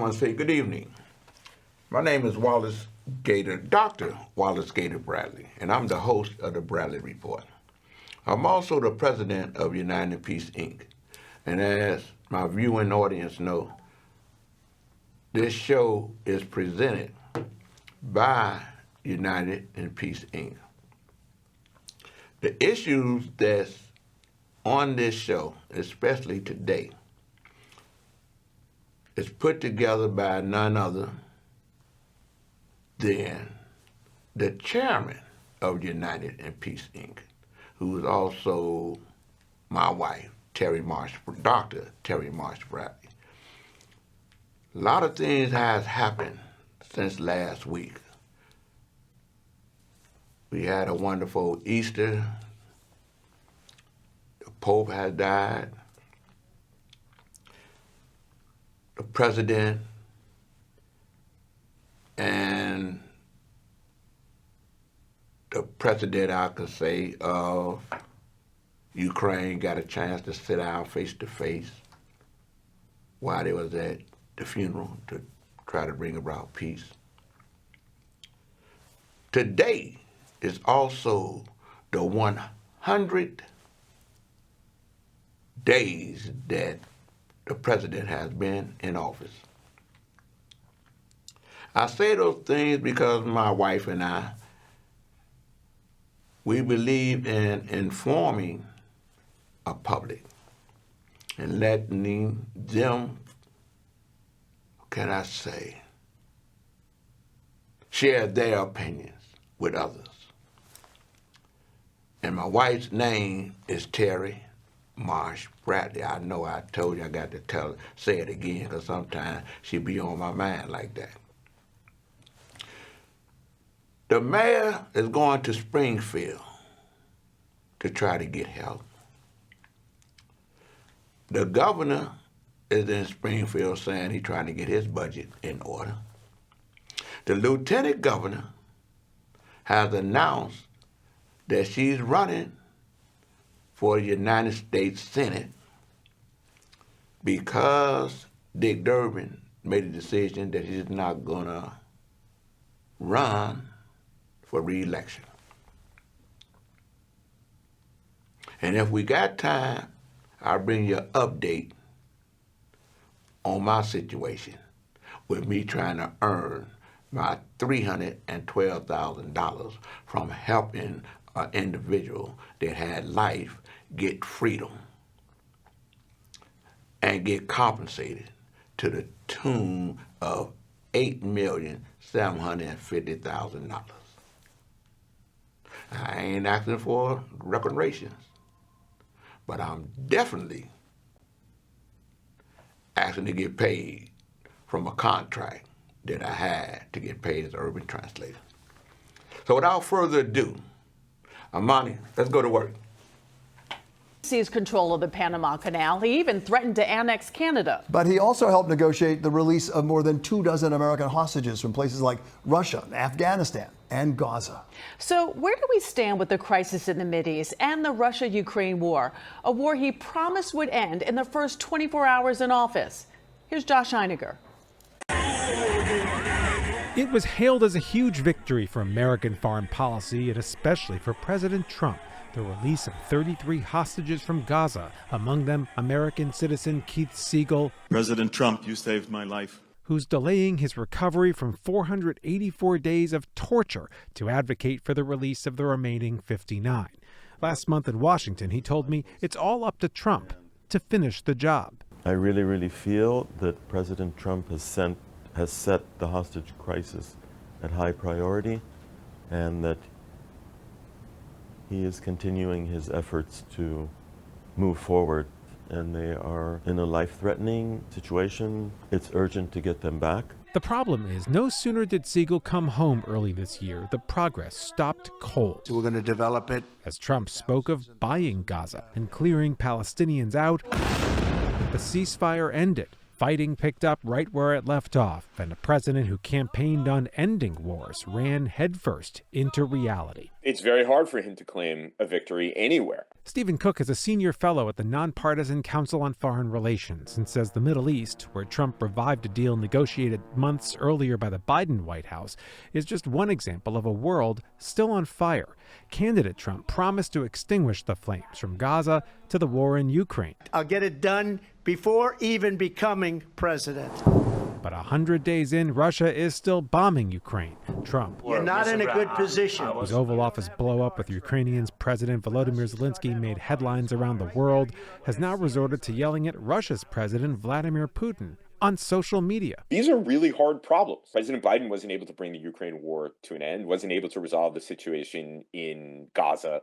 want to say good evening. My name is Wallace Dr. Wallace Gator Bradley, and I'm the host of the Bradley Report. I'm also the president of United in Peace, Inc. And as my viewing audience know, this show is presented by United in Peace, Inc. The issues that's on this show, especially today, is put together by none other than the chairman of United in Peace, Inc., who is also my wife, Dr. Terry Marsh Bradley. A lot of things has happened since last week. We had a wonderful Easter. The Pope has died. The president and the president, I could say, of Ukraine got a chance to sit down face to face while they was at the funeral to try to bring about peace. Today is also the 100 days that the president has been in office. I say those things because my wife and I, we believe in informing a public and letting them, can I say, share their opinions with others. And my wife's name is Terry Marsh Bradley. I know I told you I got to say it again because sometimes she be on my mind like that. The mayor is going to Springfield to try to get help. The governor is in Springfield saying he's trying to get his budget in order. The lieutenant governor has announced that she's running for the United States Senate because Dick Durbin made a decision that he's not gonna run for re-election. And if we got time, I'll bring you an update on my situation with me trying to earn my $312,000 from helping an individual that had life get freedom and get compensated to the tune of $8,750,000. I ain't asking for reparations, but I'm definitely asking to get paid from a contract that I had to get paid as an urban translator. So without further ado, Amani, let's go to work. Seized control of the Panama Canal. He even threatened to annex Canada. But he also helped negotiate the release of more than 24 American hostages from places like Russia, Afghanistan, and Gaza. So where do we stand with the crisis in the Mideast and the Russia-Ukraine war? A war he promised would end in the first 24 hours in office. Here's Josh Einiger. It was hailed as a huge victory for American foreign policy and especially for President Trump. The release of 33 hostages from Gaza, among them American citizen Keith Siegel. President Trump, you saved my life. Who's delaying his recovery from 484 days of torture to advocate for the release of the remaining 59. Last month in Washington, he told me it's all up to Trump to finish the job. I really feel that President Trump has set the hostage crisis at high priority and that he is continuing his efforts to move forward, and they are in a life-threatening situation. It's urgent to get them back. The problem is, no sooner did Siegel come home early this year, the progress stopped cold. So we're going to develop it. As Trump spoke of buying Gaza and clearing Palestinians out, the ceasefire ended. Fighting picked up right where it left off, and a president who campaigned on ending wars ran headfirst into reality. It's very hard for him to claim a victory anywhere. Stephen Cook is a senior fellow at the Nonpartisan Council on Foreign Relations and says the Middle East, where Trump revived a deal negotiated months earlier by the Biden White House, is just one example of a world still on fire. Candidate Trump promised to extinguish the flames from Gaza to the war in Ukraine. I'll get it done before even becoming president. But 100 days in, Russia is still bombing Ukraine. Trump, You're not in a good position. whose Oval Office blow-up with Ukrainians President Volodymyr Zelensky made headlines around the world, has now resorted to yelling at Russia's President Vladimir Putin on social media. These are really hard problems. President Biden wasn't able to bring the Ukraine war to an end, wasn't able to resolve the situation in Gaza,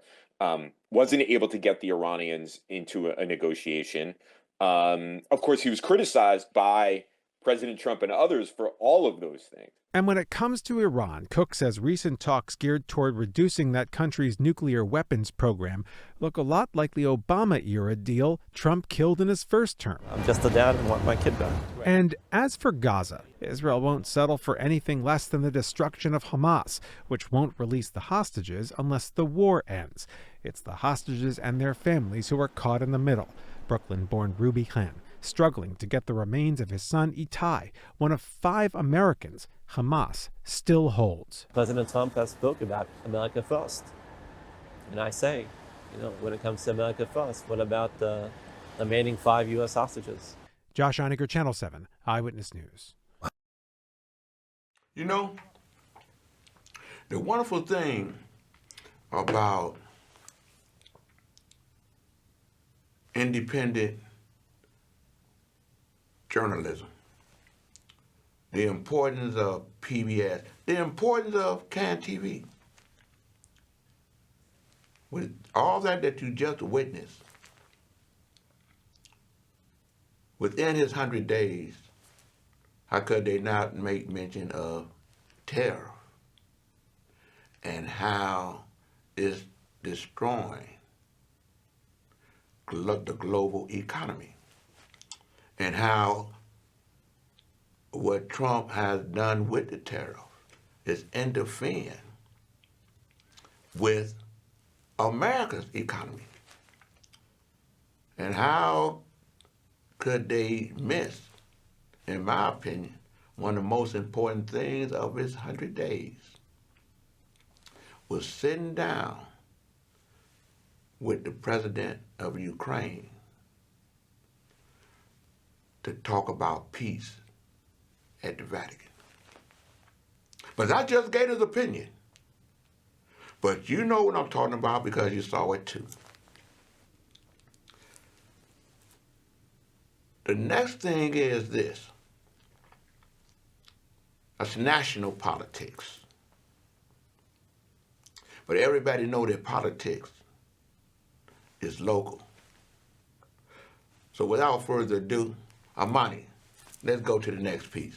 wasn't able to get the Iranians into a negotiation. Of course, he was criticized by President Trump and others for all of those things. And when it comes to Iran, Cook says recent talks geared toward reducing that country's nuclear weapons program look a lot like the Obama-era deal Trump killed in his first term. I'm just a dad and want my kid back. And as for Gaza, Israel won't settle for anything less than the destruction of Hamas, which won't release the hostages unless the war ends. It's the hostages and their families who are caught in the middle. Brooklyn-born Ruby Khan, struggling to get the remains of his son Itai, one of 5 Americans Hamas still holds. President Trump has spoken about America first. And I say, when it comes to America first, what about the remaining 5 U.S. hostages? Josh Einiger, Channel 7, Eyewitness News. You know, the wonderful thing about independent journalism, the importance of PBS, the importance of CAN TV. With all that you just witnessed, within his 100 days, how could they not make mention of terror and how it's destroying the global economy, and how what Trump has done with the tariff is interfering with America's economy. And how could they miss, in my opinion, one of the most important things of his 100 days was sitting down with the president of Ukraine to talk about peace at the Vatican. But I just gave his opinion. But you know what I'm talking about because you saw it too. The next thing is this. That's national politics. But everybody know that politics is local. So without further ado, Amani, let's go to the next piece.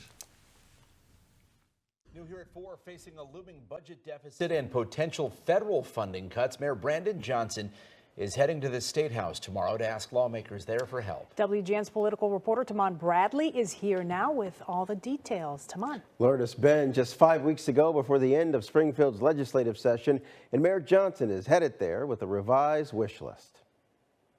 New here at 4, facing a looming budget deficit and potential federal funding cuts, Mayor Brandon Johnson is heading to the State House tomorrow to ask lawmakers there for help. WGN's political reporter Taman Bradley is here now with all the details. Taman. Lourdes, Ben, just 5 weeks ago before the end of Springfield's legislative session, and Mayor Johnson is headed there with a revised wish list.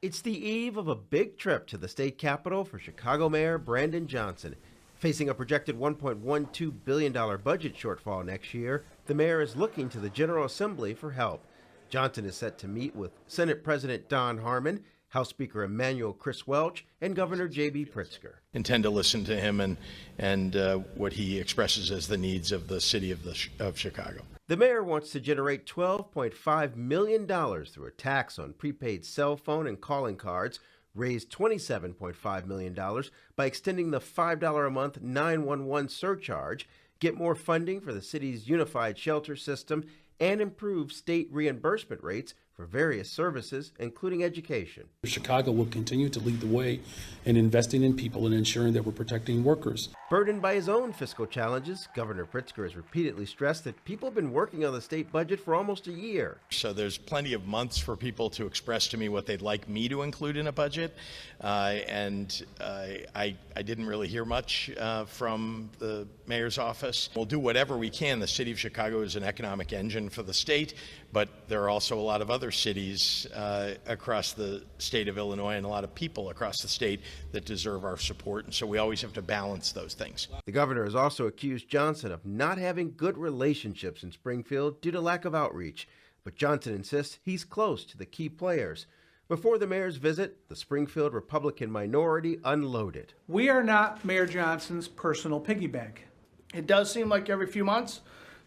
It's the eve of a big trip to the state capitol for Chicago Mayor Brandon Johnson. Facing a projected $1.12 billion budget shortfall next year, the mayor is looking to the General Assembly for help. Johnson is set to meet with Senate President Don Harmon, House Speaker Emanuel Chris Welch, and Governor JB Pritzker. Intend to listen to him and what he expresses as the needs of the city of Chicago. The mayor wants to generate $12.5 million through a tax on prepaid cell phone and calling cards, raise $27.5 million by extending the $5 a month 911 surcharge, get more funding for the city's unified shelter system, and improve state reimbursement rates for various services, including education. Chicago will continue to lead the way in investing in people and ensuring that we're protecting workers. Burdened by his own fiscal challenges, Governor Pritzker has repeatedly stressed that people have been working on the state budget for almost a year. So there's plenty of months for people to express to me what they'd like me to include in a budget. And I didn't really hear much from the mayor's office. We'll do whatever we can. The city of Chicago is an economic engine for the state, but there are also a lot of other cities across the state of Illinois and a lot of people across the state that deserve our support. And so we always have to balance those things. The governor has also accused Johnson of not having good relationships in Springfield due to lack of outreach. But Johnson insists he's close to the key players. Before the mayor's visit, the Springfield Republican minority unloaded. We are not Mayor Johnson's personal piggy bank. It does seem like every few months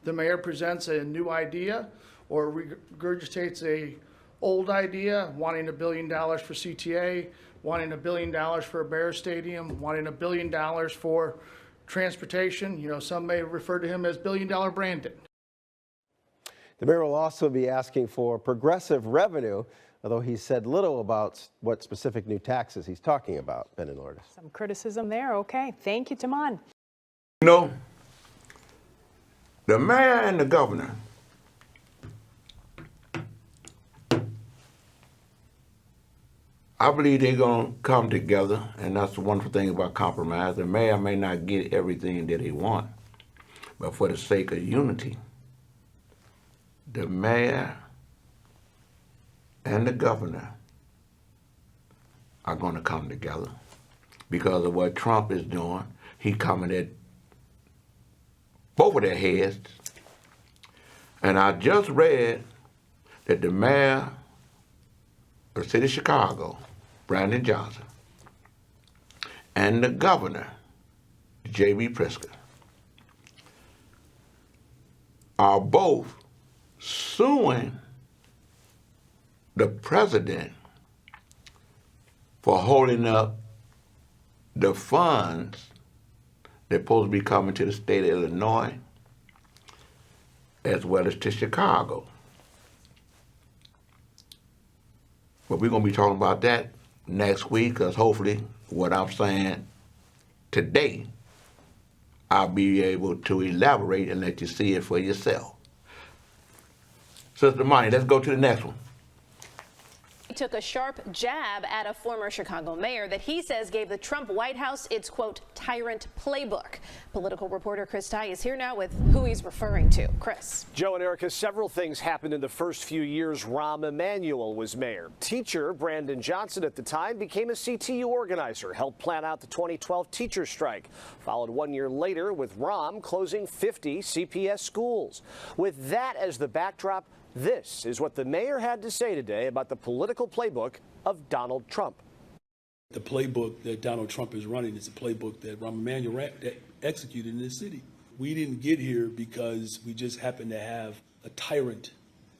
the mayor presents a new idea or regurgitates a old idea, wanting $1 billion for CTA, wanting $1 billion for a Bears Stadium, wanting $1 billion for transportation. You know, some may refer to him as $1 billion Brandon. The mayor will also be asking for progressive revenue, although he said little about what specific new taxes he's talking about. Ben and Lourdes. Some criticism there. Okay. Thank you, Taman. You know, the mayor and the governor, I believe they're going to come together, and that's the wonderful thing about compromise. The mayor may not get everything that he wants, but for the sake of unity, the mayor and the governor are going to come together because of what Trump is doing. He's coming at both of their heads. And I just read that the mayor of the city of Chicago, Brandon Johnson, and the governor, JB Pritzker, are both suing the president for holding up the funds that are supposed to be coming to the state of Illinois as well as to Chicago. But we're going to be talking about that next week, because hopefully what I'm saying today, I'll be able to elaborate and let you see it for yourself. Sister Monty, let's go to the next one. He took a sharp jab at a former Chicago mayor that he says gave the Trump White House its, quote, tyrant playbook. Political reporter Chris Ty is here now with who he's referring to. Chris. Joe and Erica, several things happened in the first few years Rahm Emanuel was mayor. Teacher Brandon Johnson at the time became a CTU organizer, helped plan out the 2012 teacher strike. Followed 1 year later with Rahm closing 50 CPS schools. With that as the backdrop, this is what the mayor had to say today about the political playbook of Donald Trump. The playbook that Donald Trump is running is a playbook that Rahm Emanuel executed in this city. We didn't get here because we just happened to have a tyrant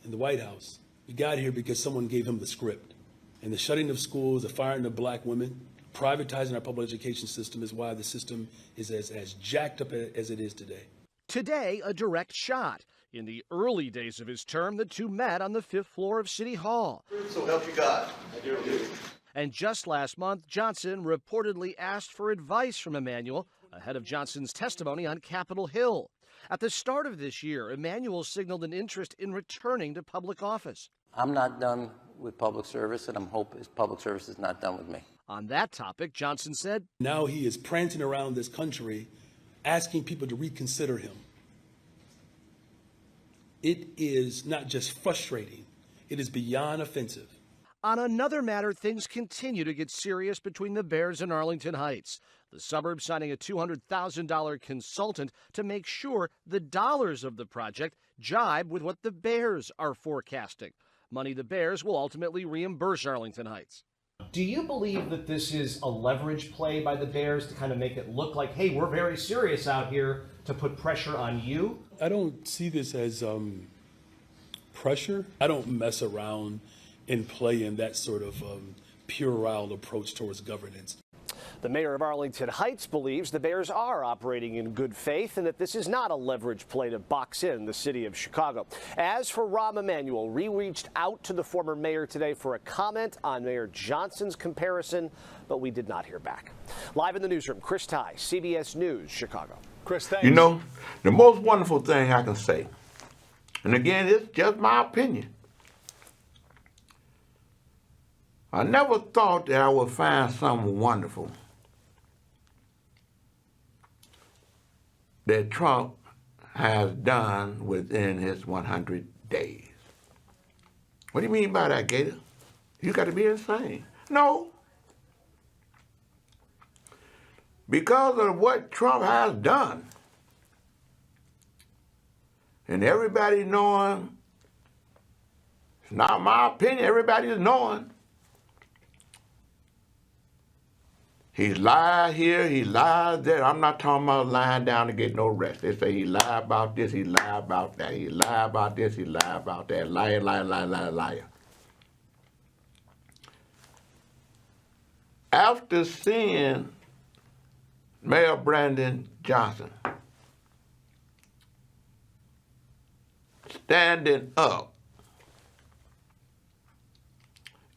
in the White House. We got here because someone gave him the script. And the shutting of schools, the firing of black women, privatizing our public education system is why the system is as jacked up as it is today. Today, a direct shot. In the early days of his term, the two met on the 5th floor of City Hall. So help you God. And just last month, Johnson reportedly asked for advice from Emanuel ahead of Johnson's testimony on Capitol Hill. At the start of this year, Emanuel signaled an interest in returning to public office. I'm not done with public service, and I'm hoping public service is not done with me. On that topic, Johnson said, now he is prancing around this country asking people to reconsider him. It is not just frustrating, it is beyond offensive. On another matter, things continue to get serious between the Bears and Arlington Heights. The suburb signing a $200,000 consultant to make sure the dollars of the project jibe with what the Bears are forecasting. Money the Bears will ultimately reimburse Arlington Heights. Do you believe that this is a leverage play by the Bears to kind of make it look like, hey, we're very serious out here, to put pressure on you? I don't see this as pressure. I don't mess around and play in that sort of puerile approach towards governance. The mayor of Arlington Heights believes the Bears are operating in good faith and that this is not a leverage play to box in the city of Chicago. As for Rahm Emanuel, we reached out to the former mayor today for a comment on Mayor Johnson's comparison, but we did not hear back. Live in the newsroom, Chris Ty, CBS News, Chicago. Chris, thanks. You know, the most wonderful thing I can say, and again, it's just my opinion. I never thought that I would find something wonderful that Trump has done within his 100 days. What do you mean by that, Gator? You got to be insane. No. Because of what Trump has done, and everybody knowing, it's not my opinion, everybody is knowing, he's lied here, he lied there. I'm not talking about lying down to get no rest. They say he lied about this, he lied about that, he lied about this, he lied about that. Liar, liar, liar, liar, liar. After seeing Mayor Brandon Johnson standing up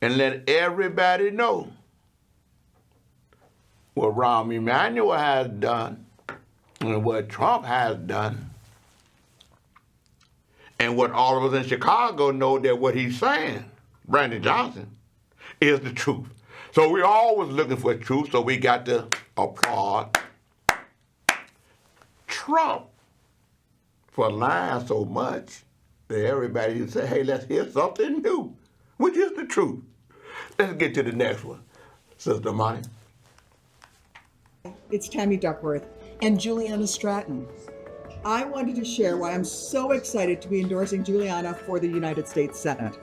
and let everybody know what Rahm Emanuel has done and what Trump has done, and what all of us in Chicago know that what he's saying, Brandon Johnson, is the truth. So we're always looking for truth, so we got to applaud Trump for lying so much that everybody say, hey, let's hear something new, which is the truth. Let's get to the next one, Sister Monty. It's Tammy Duckworth and Juliana Stratton. I wanted to share why I'm so excited to be endorsing Juliana for the United States Senate.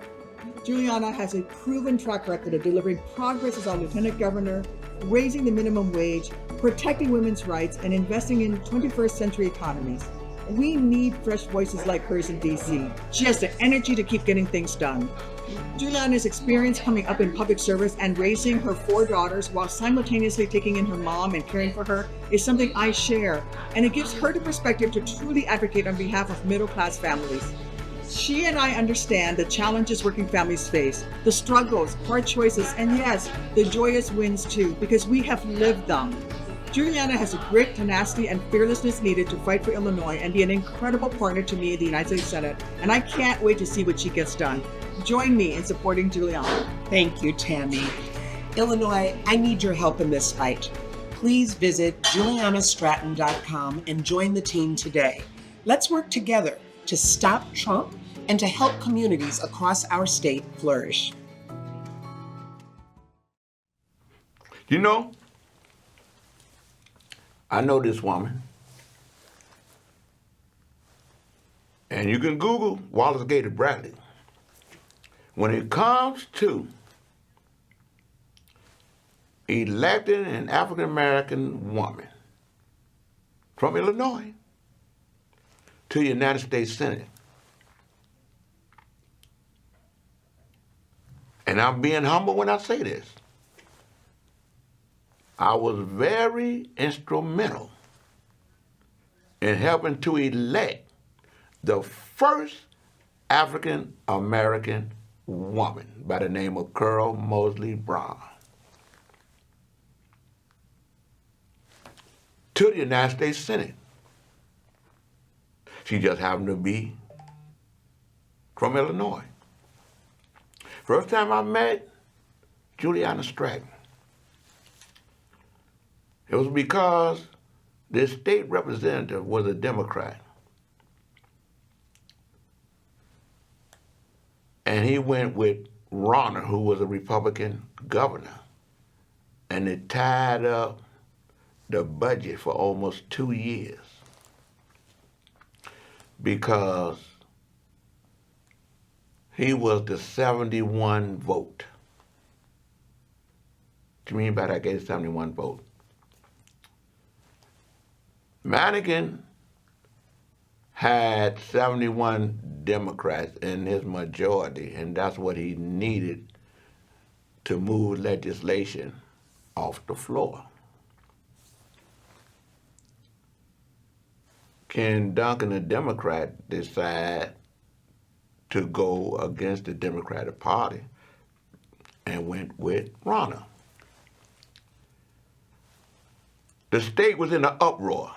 Juliana has a proven track record of delivering progress as our lieutenant governor, raising the minimum wage, protecting women's rights, and investing in 21st century economies. We need fresh voices like hers in DC. She has the energy to keep getting things done. Juliana's experience coming up in public service and raising her 4 daughters while simultaneously taking in her mom and caring for her is something I share, and it gives her the perspective to truly advocate on behalf of middle-class families. She and I understand the challenges working families face, the struggles, hard choices, and yes, the joyous wins too, because we have lived them. Juliana has a grit, tenacity, and fearlessness needed to fight for Illinois and be an incredible partner to me in the United States Senate, and I can't wait to see what she gets done. Join me in supporting Juliana. Thank you, Tammy. Illinois, I need your help in this fight. Please visit julianastratton.com and join the team today. Let's work together to stop Trump and to help communities across our state flourish. You know, I know this woman, and you can Google Wallace Bradley. When it comes to electing an African-American woman from Illinois to the United States Senate, and I'm being humble when I say this, I was very instrumental in helping to elect the first African-American woman by the name of Carol Mosley Brown to the United States Senate. She just happened to be from Illinois. First time I met Juliana Stratton, it was because the state representative was a Democrat. And he went with Ronner, who was a Republican governor. And it tied up the budget for almost 2 years because he was the 71 vote. What do you mean by that? I gave 71 vote. Madigan had 71 Democrats in his majority, and that's what he needed to move legislation off the floor. Ken Duncan, a Democrat, decide to go against the Democratic Party and went with Ronna. The state was in an uproar.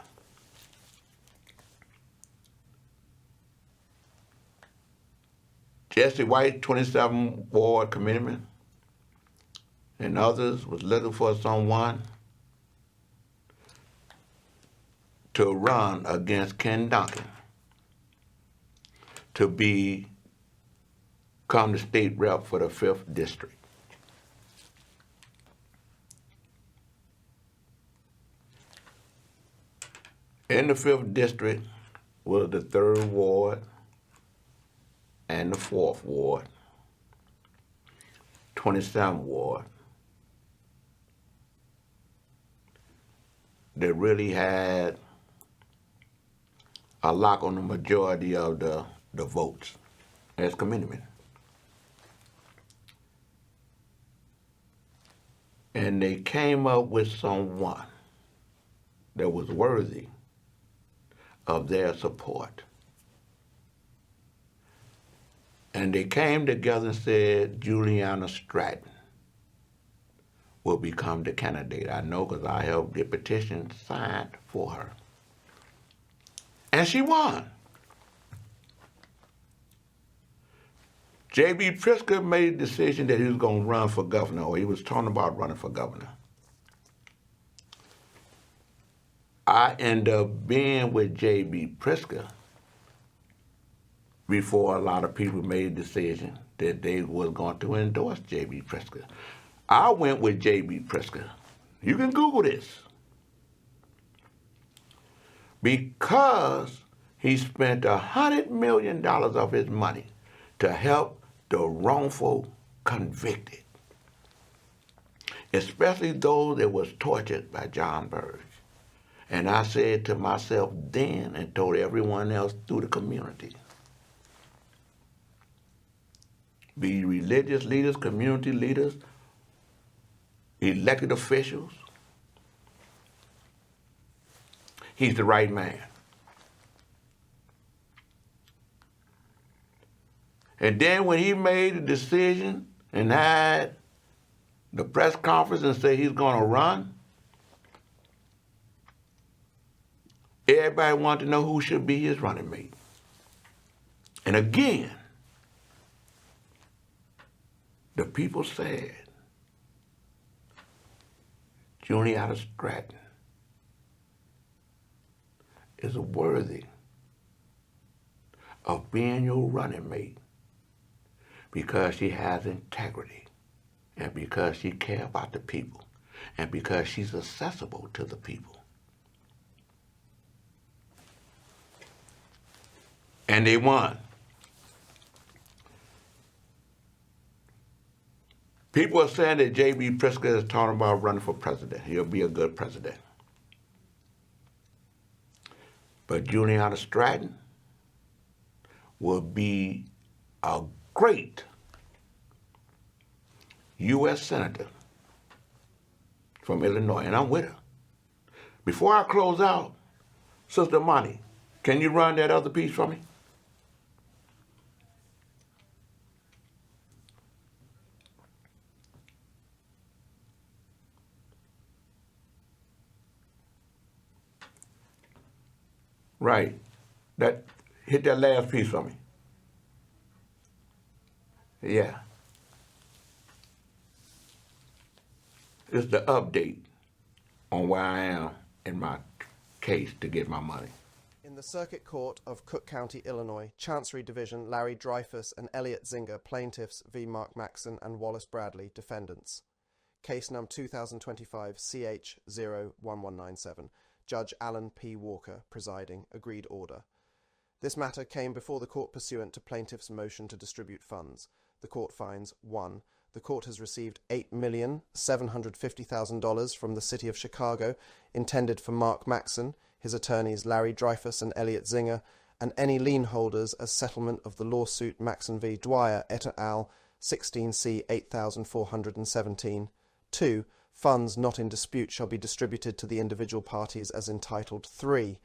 Jesse White, 27 Ward committeeman, and others was looking for someone to run against Ken Duncan to become the state rep for the 5th District. In the 5th District was the 3rd Ward and the 4th Ward, 27th Ward. They really had a lock on the majority of the votes as committeemen. And they came up with someone that was worthy of their support. And they came together and said Juliana Stratton will become the candidate. I know because I helped get petitions signed for her. And she won. JB Pritzker made a decision that he was going to run for governor, or he was talking about running for governor. I ended up being with JB Pritzker before a lot of people made a decision that they were going to endorse JB Pritzker. I went with JB Pritzker. You can Google this. Because he spent $100 million of his money to help the wrongful convicted, especially those that was tortured by John Burge. And I said to myself then and told everyone else through the community, be religious leaders, community leaders, elected officials, he's the right man. And then when he made the decision and had the press conference and said he's going to run, everybody wanted to know who should be his running mate. And again, the people said, Juliana Stratton is worthy of being your running mate because she has integrity and because she cares about the people and because she's accessible to the people. And they won. People are saying that JB Pritzker is talking about running for president. He'll be a good president. But Juliana Stratton will be a great U.S. Senator from Illinois, and I'm with her. Before I close out, Sister Monty, can you run that other piece for me? Right. Hit that last piece for me. Yeah. It's the update on where I am in my case to get my money. In the Circuit Court of Cook County, Illinois, Chancery Division, Larry Dreyfus and Elliot Zinger, plaintiffs v. Mark Maxson and Wallace Bradley, defendants. Case number 2025 CH01197. Judge Alan P. Walker, presiding, agreed order. This matter came before the court pursuant to plaintiff's motion to distribute funds. The court finds 1. The court has received $8,750,000 from the City of Chicago, intended for Mark Maxson, his attorneys Larry Dreyfus and Elliot Zinger, and any lien holders as settlement of the lawsuit Maxson v. Dwyer et al. 16C 8417. 2. Funds not in dispute shall be distributed to the individual parties as entitled. 3.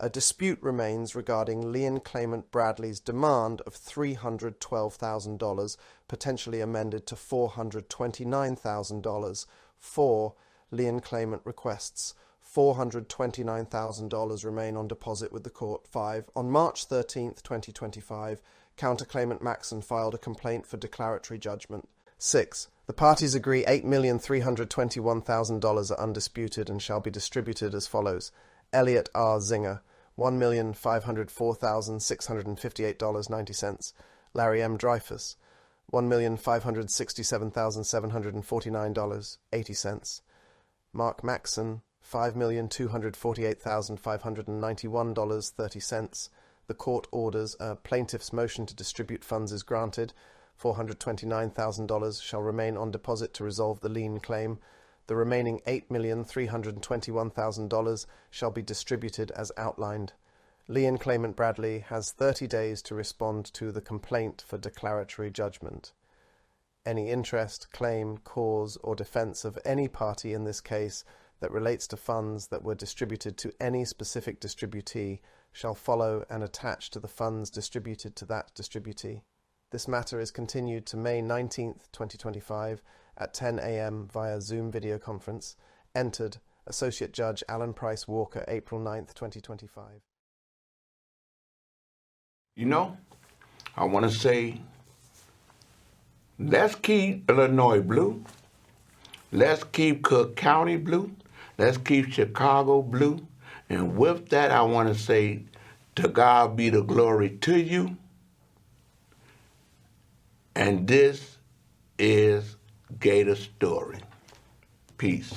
A dispute remains regarding Leon claimant Bradley's demand of $312,000, potentially amended to $429,000, for Leon claimant requests $429,000 remain on deposit with the court. 5. On March 13, 2025, counterclaimant Maxson filed a complaint for declaratory judgment. 6. The parties agree $8,321,000 are undisputed and shall be distributed as follows. Elliot R. Zinger, $1,504,658.90. Larry M. Dreyfus, $1,567,749.80. Mark Maxson, $5,248,591.30. The court orders a plaintiff's motion to distribute funds is granted. $429,000 shall remain on deposit to resolve the lien claim. The remaining $8,321,000 shall be distributed as outlined. Leon claimant Bradley has 30 days to respond to the complaint for declaratory judgment. Any interest, claim, cause, or defense of any party in this case that relates to funds that were distributed to any specific distributee shall follow and attach to the funds distributed to that distributee. This matter is continued to May 19, 2025 at 10 a.m. via Zoom video conference. Entered, Associate Judge Alan Price Walker, April 9, 2025. You know, I want to say, let's keep Illinois blue. Let's keep Cook County blue. Let's keep Chicago blue. And with that, I want to say, to God be the glory to you. And this is Gator Story. Peace.